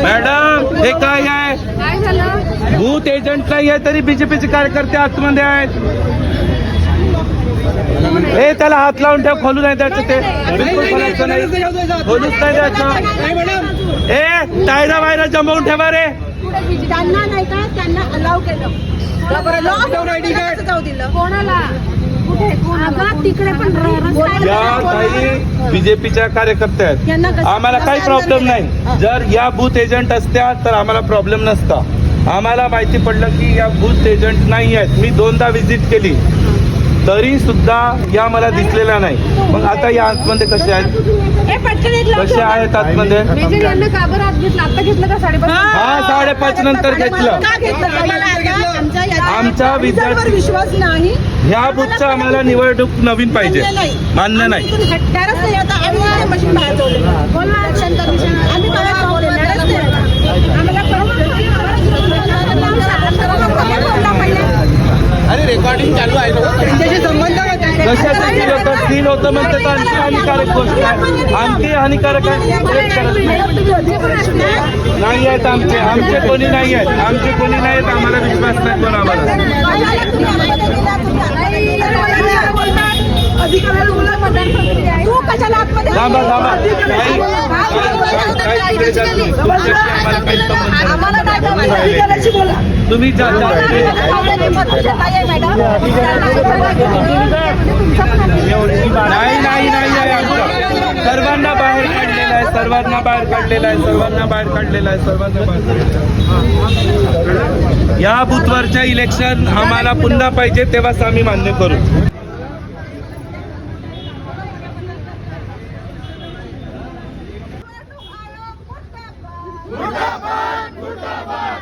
Madam हे काय आहे? बूथ एजंट नाही आहे तरी बीजेपीचे कार्यकर्ते आतमध्ये आहेत. हे त्याला हात लावून ठेव, खोलू नाही द्यायचं, ते बिलकुल खोलायचं नाही, खोलूच नाही द्यायचं. ए टायरा वायरा जमवून ठेवा रे. त्यांना नाही का, त्यांना अलाव केलं. जाऊ दिलं कोणाला? तिकडे पण या काही बीजेपीच्या कार्यकर्ते आहेत, आम्हाला काही प्रॉब्लेम नाही. जर या बूथ एजंट असत्या तर आम्हाला प्रॉब्लेम नसता. आम्हाला माहिती पडलं की या बूथ एजंट नाही आहेत. मी 2दा व्हिजिट केली तरी सुद्धा या मला दिसलेल्या नाही. मग आता या आतमध्ये कसे आहेत? कसे आहेत आतमध्ये? हा 5:30 नंतर घेतलं. आमच्या विद्यार्थी विश्वास नाही. ह्या बूथचा आम्हाला निवडणूक नवीन पाहिजे, मान्य नाही. अरे रेकॉर्डिंग चालू आहे, त्यांच्याशी संबंध कशाचं सील होतं म्हणते तर आणखी हानिकारक गोष्ट आहे, आणखी हानिकारक आहे. नाही आहेत आमचे कोणी नाही आहेत, आमचे कोणी नाही आहेत. आम्हाला विश्वास नाही कोण आम्हाला. थांबा थांबा, तुम्ही नाही नाही नाही आहे. सर्वांना बाहेर काढलेलं आहे, सर्वांना बाहेर काढलेलं आहे, सर्वांना बाहेर काढलेलं आहे, सर्वांना बाहेर. या बुथवरच्या इलेक्शन आम्हाला पुन्हा पाहिजे तेव्हाच आम्ही मान्य करू. मुर्दाबाद मुर्दाबाद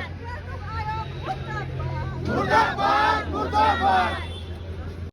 मुर्दाबाद